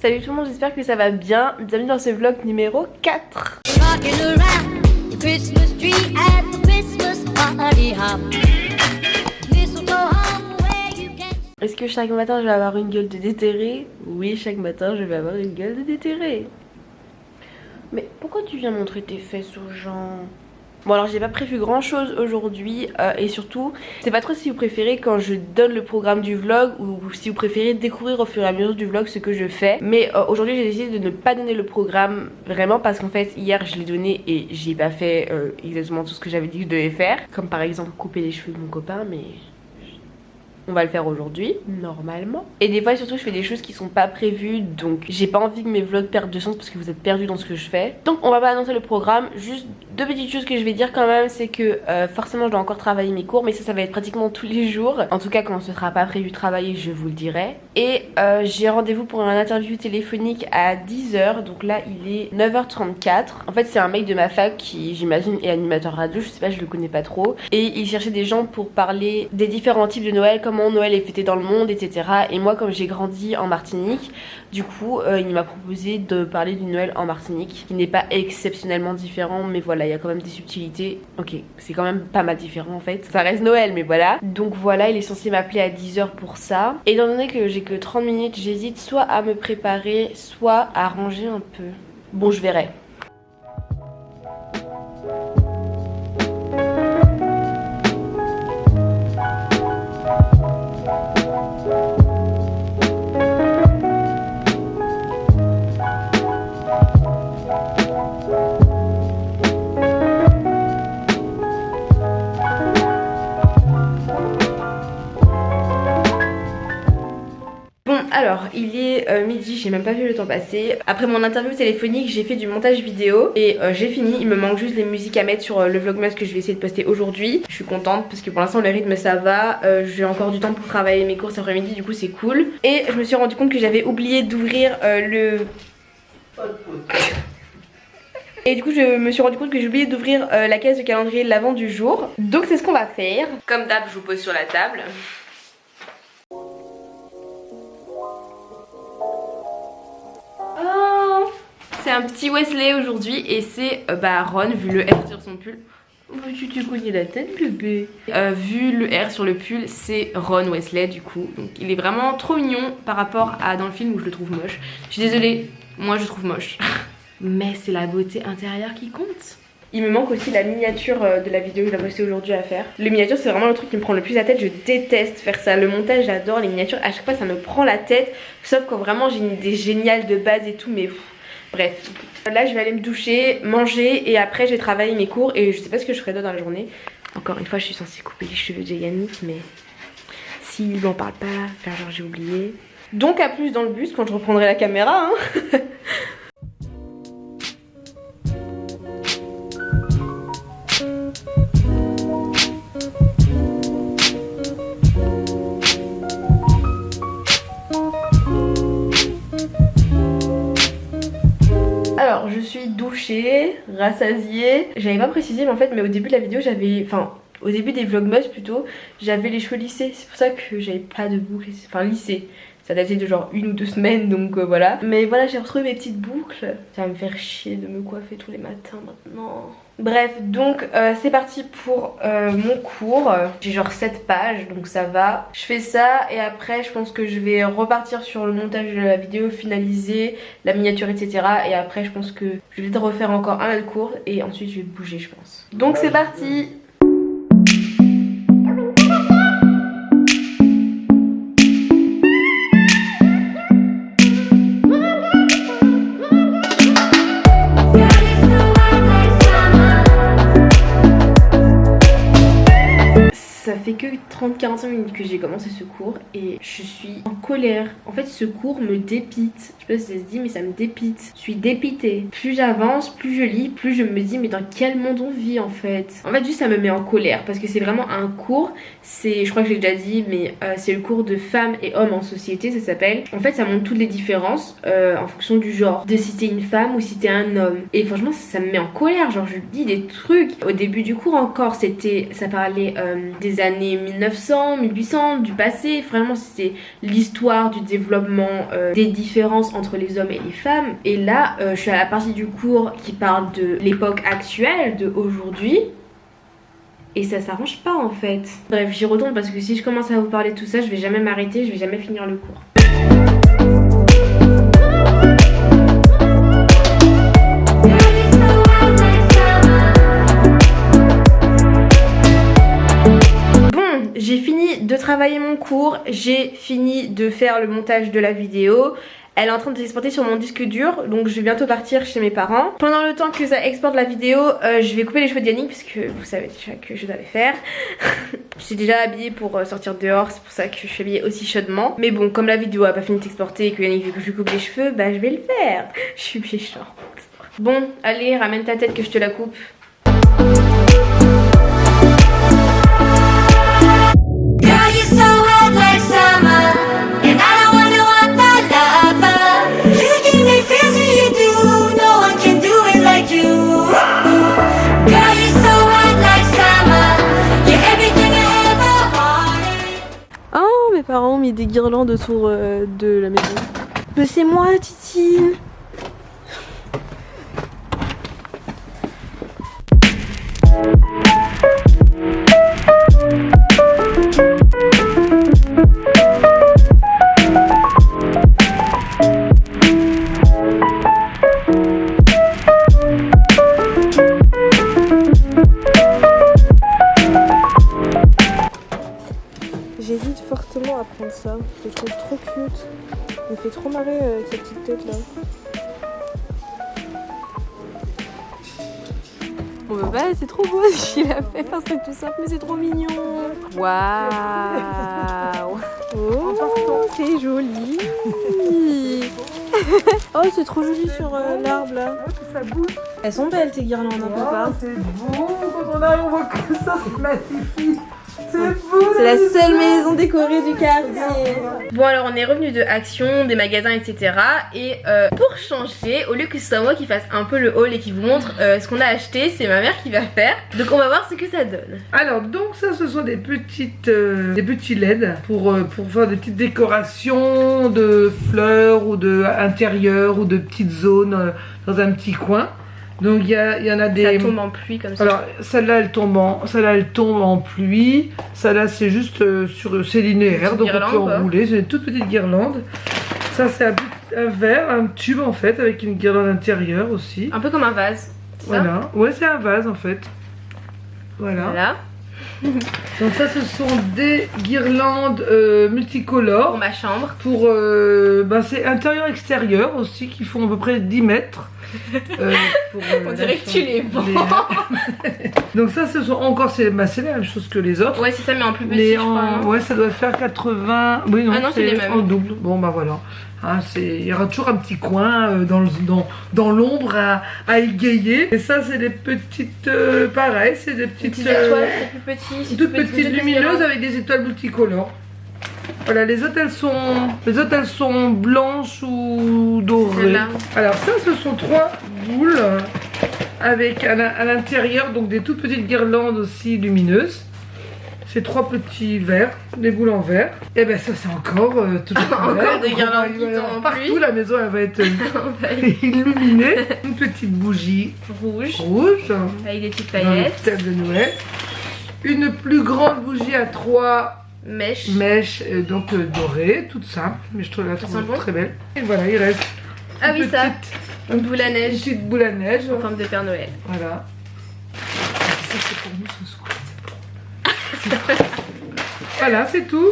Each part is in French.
Salut tout le monde, j'espère que ça va bien. Bienvenue dans ce vlog numéro 4. Est-ce que chaque matin je vais avoir une gueule de déterré? Oui, chaque matin je vais avoir une gueule de déterré. Mais pourquoi tu viens montrer tes fesses aux gens? Bon alors j'ai pas prévu grand chose aujourd'hui et surtout c'est pas trop si vous préférez quand je donne le programme du vlog ou si vous préférez découvrir au fur et à mesure du vlog ce que je fais. Mais aujourd'hui j'ai décidé de ne pas donner le programme vraiment parce qu'en fait hier je l'ai donné et j'ai pas fait exactement tout ce que j'avais dit que je devais faire. Comme par exemple couper les cheveux de mon copain, mais on va le faire aujourd'hui, normalement. Et des fois surtout je fais des choses qui sont pas prévues, donc j'ai pas envie que mes vlogs perdent de sens parce que vous êtes perdus dans ce que je fais. Donc on va pas annoncer le programme, juste deux petites choses que je vais dire quand même, c'est que forcément je dois encore travailler mes cours, mais ça va être pratiquement tous les jours. En tout cas quand ce sera pas prévu de travailler, je vous le dirai. Et j'ai rendez-vous pour un interview téléphonique à 10 h, donc là il est 9 h 34. En fait c'est un mec de ma fac qui j'imagine est animateur radio, je sais pas, je le connais pas trop. Et il cherchait des gens pour parler des différents types de Noël, comment Noël est fêté dans le monde, etc. Et moi comme j'ai grandi en Martinique, du coup il m'a proposé de parler du Noël en Martinique, qui n'est pas exceptionnellement différent, mais voilà, il y a quand même des subtilités. Ok, c'est quand même pas mal différent en fait, ça reste Noël mais voilà. Donc voilà, il est censé m'appeler à 10 h pour ça. Et étant donné que j'ai que 30 minutes, j'hésite soit à me préparer, soit à ranger un peu. Bon, je verrai. Alors il est midi, j'ai même pas vu le temps passer. Après mon interview téléphonique j'ai fait du montage vidéo et j'ai fini. Il me manque juste les musiques à mettre sur le vlogmas que je vais essayer de poster aujourd'hui. Je suis contente parce que pour l'instant le rythme ça va. J'ai encore du temps pour travailler mes cours cet après-midi, du coup c'est cool. Et je me suis rendu compte que j'avais oublié d'ouvrir le... Et du coup je me suis rendu compte que j'ai oublié d'ouvrir la caisse de calendrier de l'avant du jour. Donc c'est ce qu'on va faire. Comme d'hab je vous pose sur la table. C'est un petit Wesley aujourd'hui et c'est Ron, vu le R sur son pull. Oh, tu te cognes la tête bébé. Vu le R sur le pull, c'est Ron Wesley du coup. Donc il est vraiment trop mignon par rapport à dans le film où je le trouve moche. Je suis désolée, moi je le trouve moche. Mais c'est la beauté intérieure qui compte. Il me manque aussi la miniature de la vidéo que je vais poster aujourd'hui à faire. Les miniatures c'est vraiment le truc qui me prend le plus la tête, je déteste faire ça. Le montage j'adore, les miniatures à chaque fois ça me prend la tête. Sauf quand vraiment j'ai une idée géniale de base et tout, mais... Bref, là je vais aller me doucher, manger et après je vais travailler mes cours et je sais pas ce que je ferai d'autre dans la journée. Encore une fois je suis censée couper les cheveux de Yannick, mais s'il m'en parle pas, faire genre j'ai oublié. Donc à plus dans le bus quand je reprendrai la caméra hein. Alors je suis douchée, rassasiée. J'avais pas précisé mais en fait, mais au début de la vidéo j'avais, enfin au début des vlogmas plutôt, j'avais les cheveux lissés. C'est pour ça que j'avais pas de boucles, enfin lissés. Ça datait de genre 1 ou 2 semaines donc voilà. Mais voilà, j'ai retrouvé mes petites boucles. Ça va me faire chier de me coiffer tous les matins maintenant. Bref, donc c'est parti pour mon cours. J'ai genre 7 pages donc ça va. Je fais ça et après je pense que je vais repartir sur le montage de la vidéo, finaliser la miniature etc. Et après je pense que je vais refaire encore un autre cours et ensuite je vais bouger je pense. Donc c'est parti. Ça fait que 30-45 minutes que j'ai commencé ce cours et je suis en colère. En fait ce cours me dépite. Je sais pas si ça se dit mais ça me dépite. Je suis dépitée. Plus j'avance, plus je lis, plus je me dis mais dans quel monde on vit en fait. En fait juste ça me met en colère parce que c'est vraiment un cours. C'est, je crois que j'ai déjà dit mais c'est le cours de femmes et hommes en société ça s'appelle. En fait ça montre toutes les différences en fonction du genre. De si t'es une femme ou si t'es un homme. Et franchement ça me met en colère. Genre je dis des trucs. Au début du cours encore ça parlait des années 1900 1900, 1800, du passé. Vraiment, c'est l'histoire du développement des différences entre les hommes et les femmes. Et là, je suis à la partie du cours qui parle de l'époque actuelle, de aujourd'hui. Et ça s'arrange pas en fait. Bref, j'y retourne parce que si je commence à vous parler de tout ça, je vais jamais m'arrêter, je vais jamais finir le cours. J'ai fini de travailler mon cours, j'ai fini de faire le montage de la vidéo. Elle est en train de s'exporter sur mon disque dur, donc je vais bientôt partir chez mes parents. Pendant le temps que ça exporte la vidéo, je vais couper les cheveux d'Yannick puisque vous savez déjà que je dois les faire. Je suis déjà habillée pour sortir dehors, c'est pour ça que je suis habillée aussi chaudement. Mais bon, comme la vidéo a pas fini de s'exporter et que Yannick veut que je lui coupe les cheveux, bah je vais le faire. Je suis méchante. Bon, allez, ramène ta tête que je te la coupe. Mes parents ont mis des guirlandes autour de la maison. Mais c'est moi, Titine. J'hésite fortement à prendre ça, je le trouve trop cute. Il me fait trop marrer avec sa petite tête là. Bon bah c'est trop beau ce qu'il a fait, enfin c'est tout simple mais c'est trop mignon. Waouh. Oh c'est joli. Oh c'est trop joli sur l'arbre là. Ça bouge. Elles sont belles tes guirlandes hein, papa. C'est beau, quand on arrive on voit que ça, c'est magnifique. C'est la seule maison décorée du quartier. Bon alors on est revenu de Action, des magasins etc. Et pour changer, au lieu que ce soit moi qui fasse un peu le haul et qui vous montre ce qu'on a acheté, c'est ma mère qui va faire. Donc on va voir ce que ça donne. Alors donc ça ce sont des petites des petits LED pour faire des petites décorations de fleurs ou de intérieur ou de petites zones dans un petit coin. Donc il y en a des... Ça tombe en pluie comme ça. Alors celle-là elle tombe en pluie. Celle-là c'est juste c'est linéaire, donc on peut enrouler. C'est une toute petite guirlande. Ça c'est un verre, un tube en fait avec une guirlande intérieure aussi. Un peu comme un vase. Voilà. Ouais c'est un vase en fait. Voilà. Donc ça ce sont des guirlandes multicolores. Pour ma chambre. Pour c'est intérieur extérieur aussi qui font à peu près 10 mètres. On dirait que tu les vends. Donc ça ce sont encore c'est la même chose que les autres. Ouais c'est ça mais en plus petit je crois. Ouais ça doit faire 80. Oui non, non c'est les mêmes. En double. Bon bah voilà. Hein, il y aura toujours un petit coin dans l'ombre à égayer. Et ça c'est des petites pareil, c'est des petites étoiles, c'est plus petit. Toutes petites lumineuses avec des étoiles multicolores. Voilà, les autres elles sont blanches ou dorées. Alors ça ce sont 3 boules avec à l'intérieur donc des toutes petites guirlandes aussi lumineuses. C'est 3 petits verres, des boules en verre. Et ben ça c'est encore encore des guirlandes qui tombent partout. La maison elle va être illuminée. Une petite bougie rouge avec des petites paillettes de Noël. Une plus grande bougie à 3 mèches donc dorées, toute simple, mais je trouve la très belle. Et voilà, il reste une boule à neige. Une petite boule à neige en forme de Père Noël. Voilà. Ça c'est pour nous ce soir. Voilà, c'est tout.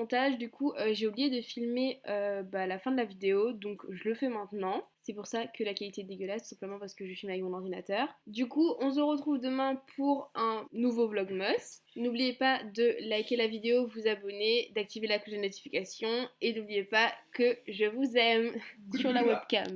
montage, du coup j'ai oublié de filmer la fin de la vidéo, donc je le fais maintenant. C'est pour ça que la qualité est dégueulasse, tout simplement parce que je filme avec mon ordinateur. Du coup, on se retrouve demain pour un nouveau Vlogmas. N'oubliez pas de liker la vidéo, vous abonner, d'activer la cloche de notification et n'oubliez pas que je vous aime sur la webcam.